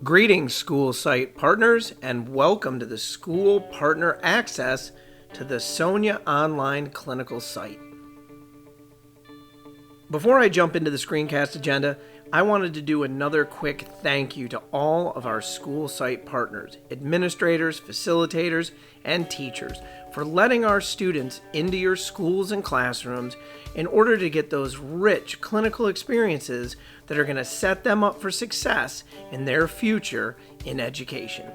Greetings, school site partners, and welcome to the School Partner Access to the Sonia Online Clinical Site. Before I jump into the screencast agenda, I wanted to do another quick thank you to all of our school site partners, administrators, facilitators, and teachers for letting our students into your schools and classrooms in order to get those rich clinical experiences that are going to set them up for success in their future in education.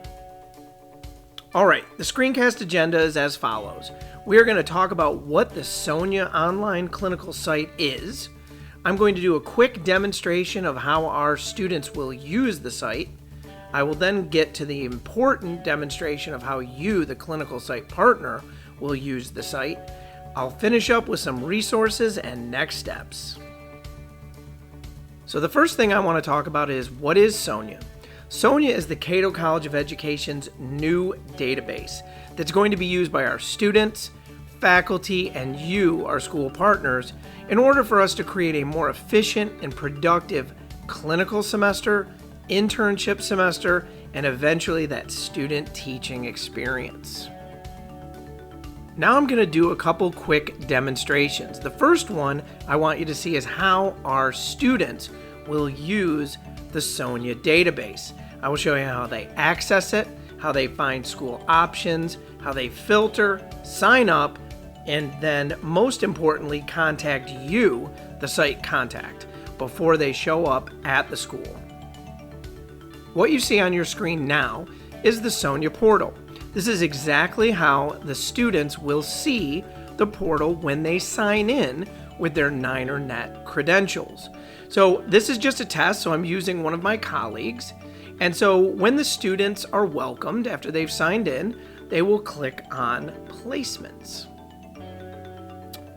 All right, the screencast agenda is as follows. We are going to talk about what the Sonia Online Clinical Site is. I'm going to do a quick demonstration of how our students will use the site. I will then get to the important demonstration of how you, the clinical site partner, will use the site. I'll finish up with some resources and next steps. So the first thing I want to talk about is, what is Sonia? Sonia is the Cato College of Education's new database that's going to be used by our students, faculty, and you, our school partners, in order for us to create a more efficient and productive clinical semester, internship semester, and eventually that student teaching experience. Now I'm going to do a couple quick demonstrations. The first one I want you to see is how our students will use the Sonia database. I will show you how they access it, how they find school options, how they filter, sign up, and then most importantly, contact you, the site contact, before they show up at the school. What you see on your screen now is the Sonia portal. This is exactly how the students will see the portal when they sign in with their NinerNet credentials. So this is just a test, so I'm using one of my colleagues. And so when the students are welcomed after they've signed in, they will click on placements.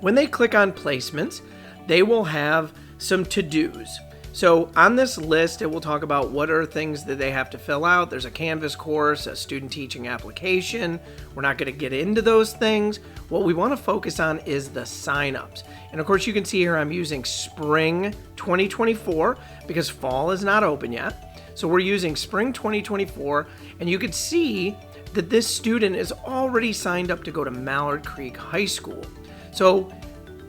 When they click on placements, they will have some to-dos. So on this list, it will talk about what are things that they have to fill out. There's a Canvas course, a student teaching application. We're not going to get into those things. What we want to focus on is the signups. And of course, you can see here I'm using spring 2024 because fall is not open yet. So we're using spring 2024, and you can see that this student is already signed up to go to Mallard Creek High School. So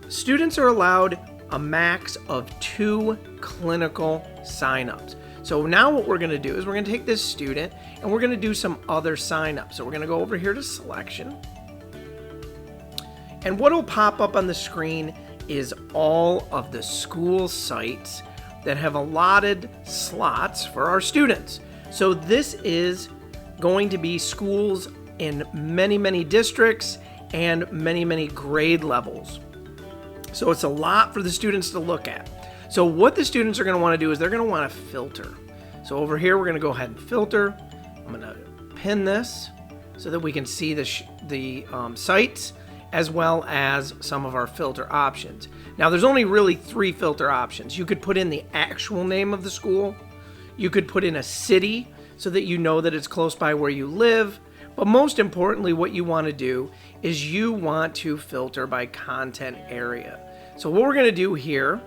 students are allowed a max of 2 clinical signups. So now what we're going to do is we're going to take this student and we're going to do some other signups. So we're going to go over here to selection. And what will pop up on the screen is all of the school sites that have allotted slots for our students. So this is going to be schools in many, many districts and many, many grade levels. So it's a lot for the students to look at. So what the students are going to want to do is they're going to want to filter. So over here, we're going to go ahead and filter. I'm going to pin this so that we can see the sites as well as some of our filter options. Now, there's only really 3 filter options. You could put in the actual name of the school. You could put in a city so that you know that it's close by where you live. But most importantly, what you want to do is you want to filter by content area. So what we're going to do here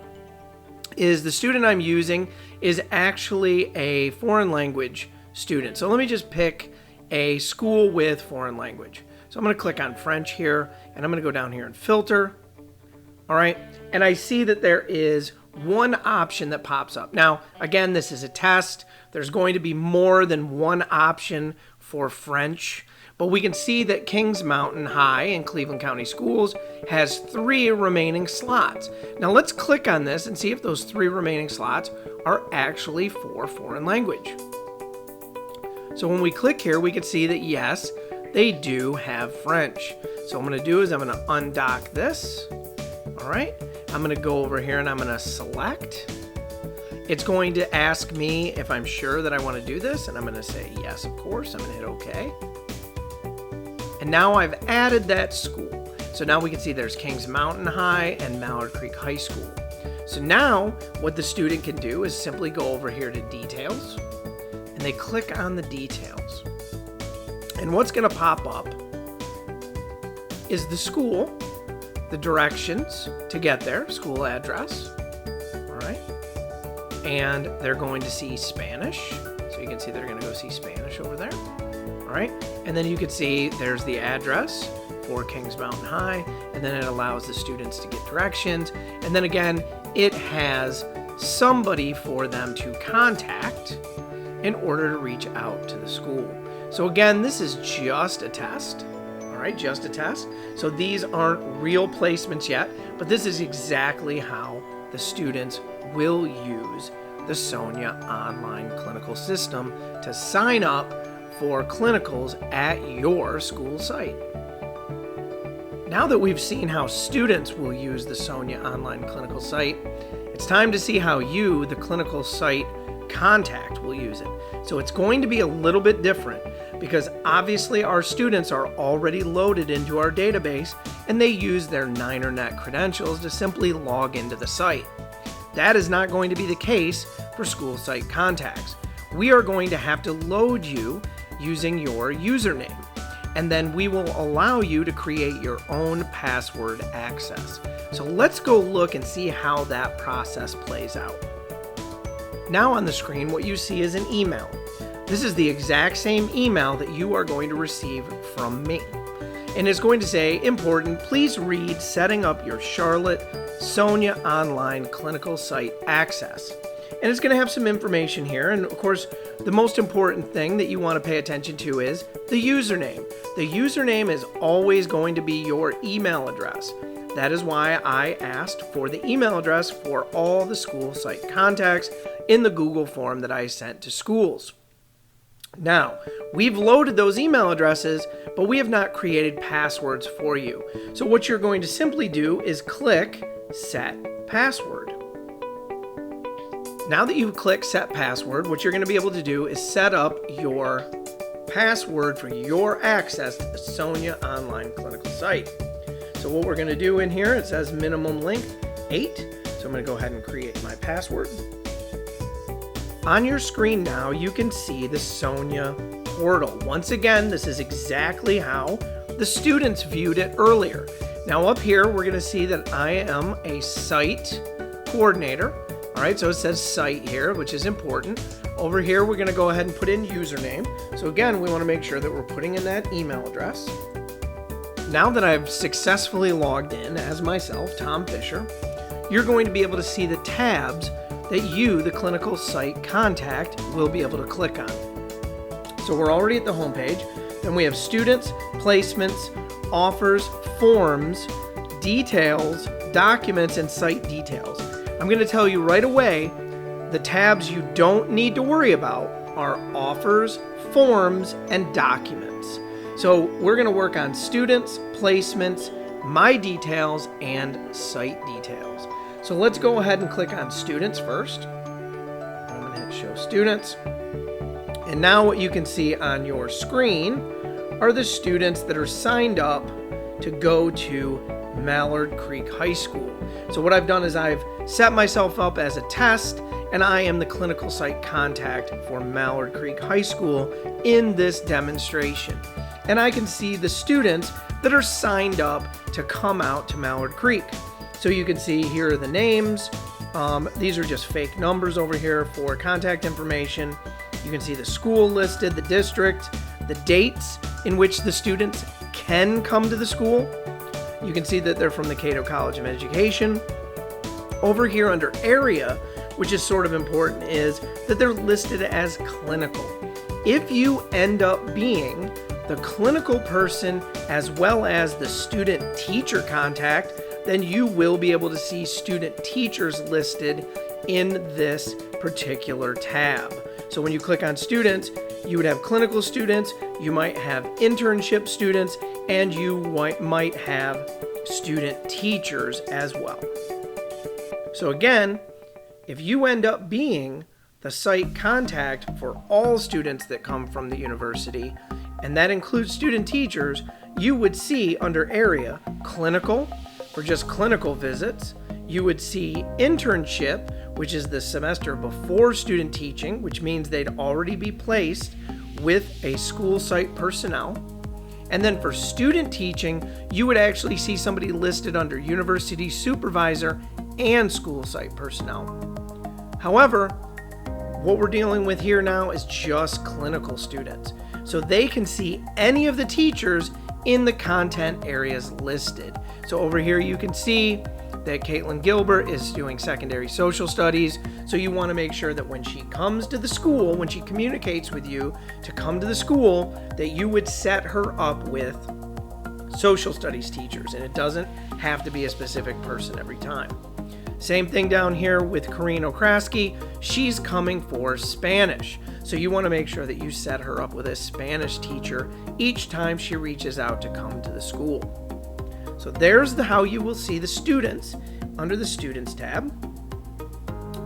is the student I'm using is actually a foreign language student. So let me just pick a school with foreign language. So I'm going to click on French here, and I'm going to go down here and filter. All right, and I see that there is one option that pops up. Now, again, this is a test. There's going to be more than one option for French, but we can see that Kings Mountain High in Cleveland County Schools has 3 remaining slots. Now let's click on this and see if those 3 remaining slots are actually for foreign language. So when we click here, we can see that yes, they do have French. So what I'm going to do is I'm going to undock this. All right, I'm going to go over here and I'm going to select. It's going to ask me if I'm sure that I want to do this, and I'm going to say yes, of course. I'm going to hit OK. And now I've added that school. So now we can see there's Kings Mountain High and Mallard Creek High School. So now what the student can do is simply go over here to details, and they click on the details. And what's going to pop up is the school, the directions to get there, school address. All right. And they're going to see Spanish, So you can see they're going to go see Spanish over there. All right. And then you can see there's the address for Kings Mountain High. And then it allows the students to get directions. And then again, it has somebody for them to contact in order to reach out to the school. So again, this is just a test. All right, just a test. So these aren't real placements yet, but this is exactly how the students will use the Sonia online clinical system to sign up for clinicals at your school site. Now that we've seen how students will use the Sonia online clinical site, it's time to see how you, the clinical site contact, will use it. So it's going to be a little bit different because obviously our students are already loaded into our database and they use their NinerNet credentials to simply log into the site. That is not going to be the case for school site contacts. We are going to have to load you using your username, and then we will allow you to create your own password access. So let's go look and see how that process plays out. Now on the screen, what you see is an email. This is the exact same email that you are going to receive from me. And it's going to say, important, please read setting up your Charlotte Sonia online clinical site access. And it's going to have some information here. And of course, the most important thing that you want to pay attention to is the username. The username is always going to be your email address. That is why I asked for the email address for all the school site contacts in the Google form that I sent to schools. Now, we've loaded those email addresses, but we have not created passwords for you. So what you're going to simply do is click Set Password. Now that you've clicked Set Password, what you're going to be able to do is set up your password for your access to the Sonia online clinical site. So what we're going to do in here, it says minimum length 8. So I'm going to go ahead and create my password. On your screen now, you can see the Sonia portal. Once again, this is exactly how the students viewed it earlier. Now up here, we're going to see that I am a site coordinator. All right, so it says site here, which is important. Over here, we're going to go ahead and put in username. So again, we want to make sure that we're putting in that email address. Now that I've successfully logged in as myself, Tom Fisher, you're going to be able to see the tabs that you, the clinical site contact, will be able to click on. So we're already at the home page. Then we have students, placements, offers, forms, details, documents, and site details. I'm going to tell you right away, the tabs you don't need to worry about are offers, forms, and documents. So we're going to work on students, placements, my details, and site details. So let's go ahead and click on students first. I'm going to hit show students. And now what you can see on your screen are the students that are signed up to go to Mallard Creek High School. So what I've done is I've set myself up as a test, and I am the clinical site contact for Mallard Creek High School in this demonstration. And I can see the students that are signed up to come out to Mallard Creek. So you can see here are the names. These are just fake numbers over here for contact information. You can see the school listed, the district, the dates in which the students can come to the school. You can see that they're from the Cato College of Education. Over here under area, which is sort of important, is that they're listed as clinical. If you end up being the clinical person as well as the student teacher contact, then you will be able to see student teachers listed in this particular tab. So when you click on students, you would have clinical students, you might have internship students, and you might have student teachers as well. So again, if you end up being the site contact for all students that come from the university, and that includes student teachers, you would see under area clinical for just clinical visits. You would see internship, which is the semester before student teaching, which means they'd already be placed with a school site personnel. And then for student teaching, you would actually see somebody listed under university supervisor and school site personnel. However, what we're dealing with here now is just clinical students. So they can see any of the teachers in the content areas listed. So over here you can see that Caitlin Gilbert is doing secondary social studies. So you want to make sure that when she comes to the school, when she communicates with you to come to the school, that you would set her up with social studies teachers, and it doesn't have to be a specific person every time. Same thing down here with Corrine Okraski. She's coming for Spanish. So you want to make sure that you set her up with a Spanish teacher each time she reaches out to come to the school. So there's how you will see the students under the Students tab.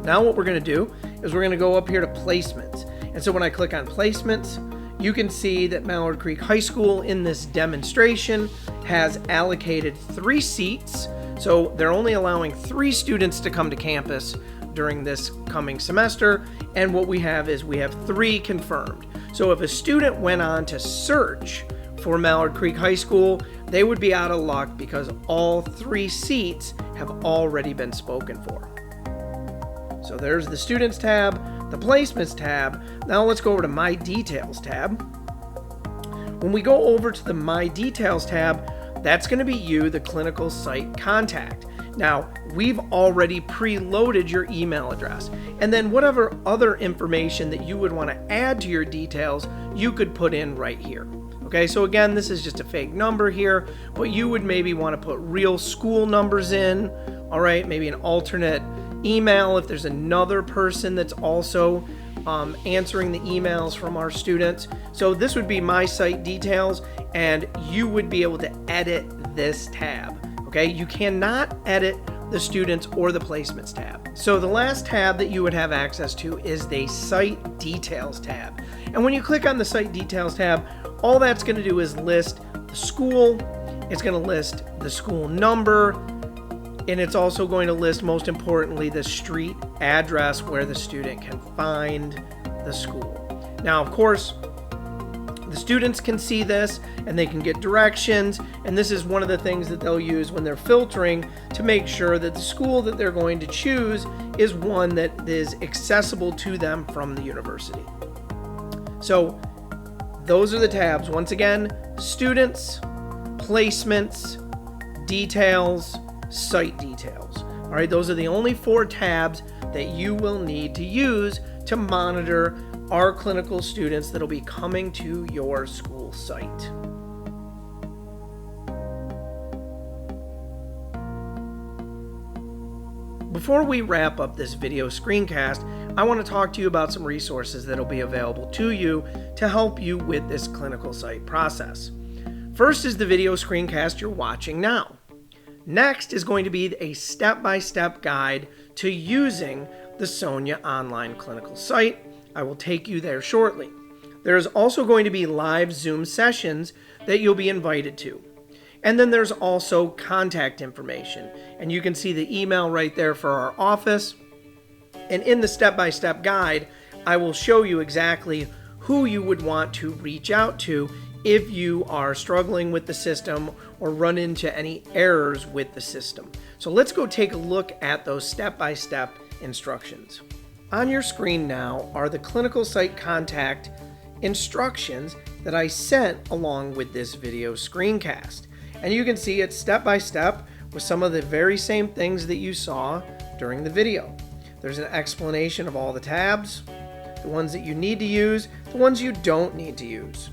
Now what we're going to do is we're going to go up here to Placements. And so when I click on Placements, you can see that Mallard Creek High School in this demonstration has allocated 3 seats. So they're only allowing 3 students to come to campus during this coming semester. And what we have is we have 3 confirmed. So if a student went on to search for Mallard Creek High School, they would be out of luck because all 3 seats have already been spoken for. So there's the Students tab, the Placements tab. Now let's go over to My Details tab. When we go over to the My Details tab, that's going to be you, the clinical site contact. Now, we've already preloaded your email address, and then whatever other information that you would want to add to your details, you could put in right here. Okay, so again, this is just a fake number here, but you would maybe want to put real school numbers in, all right, maybe an alternate email if there's another person that's also answering the emails from our students. So this would be My Site Details, and you would be able to edit this tab. Okay, you cannot edit the Students or the Placements tab. So the last tab that you would have access to is the Site Details tab. And when you click on the Site Details tab, all that's going to do is list the school, it's going to list the school number, and it's also going to list, most importantly, the street address where the student can find the school. Now, of course, the students can see this and they can get directions, and this is one of the things that they'll use when they're filtering to make sure that the school that they're going to choose is one that is accessible to them from the university. So those are the tabs. Once again, Students, Placements, Details, Site Details. All right, those are the only 4 tabs that you will need to use to monitor our clinical students that'll be coming to your school site. Before we wrap up this video screencast, I want to talk to you about some resources that'll be available to you to help you with this clinical site process. First is the video screencast you're watching now. Next is going to be a step-by-step guide to using the Sonia online clinical site. I will take you there shortly. There's also going to be live Zoom sessions that you'll be invited to. And then there's also contact information. And you can see the email right there for our office. And in the step-by-step guide, I will show you exactly who you would want to reach out to if you are struggling with the system or run into any errors with the system. So let's go take a look at those step-by-step instructions. On your screen now are the clinical site contact instructions that I sent along with this video screencast. And you can see it's step-by-step with some of the very same things that you saw during the video. There's an explanation of all the tabs, the ones that you need to use, the ones you don't need to use.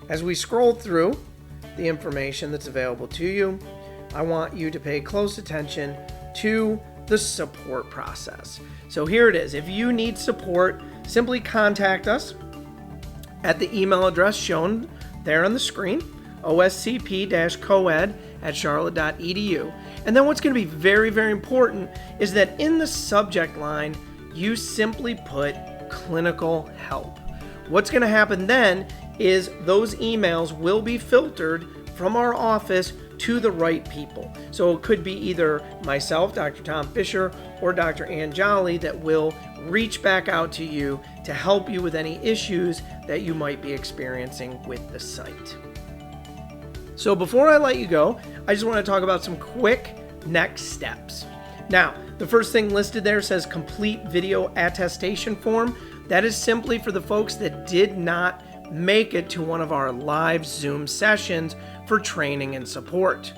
As we scroll through the information that's available to you, I want you to pay close attention to the support process. So here it is. If you need support, simply contact us at the email address shown there on the screen, oscp-coed@charlotte.edu. And then what's going to be very, very important is that in the subject line, you simply put clinical help. What's going to happen then is those emails will be filtered from our office to the right people. So it could be either myself, Dr. Tom Fisher, or Dr. Ann Jolly that will reach back out to you to help you with any issues that you might be experiencing with the site. So before I let you go, I just want to talk about some quick next steps. Now, the first thing listed there says complete video attestation form. That is simply for the folks that did not make it to one of our live Zoom sessions for training and support.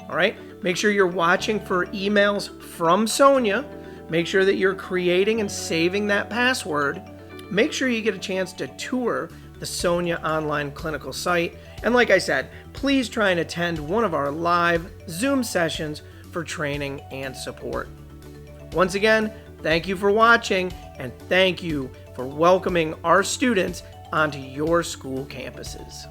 All right, make sure you're watching for emails from Sonia. Make sure that you're creating and saving that password. Make sure you get a chance to tour the Sonia online clinical site. And like I said, please try and attend one of our live Zoom sessions for training and support. Once again, thank you for watching, and thank you for welcoming our students onto your school campuses.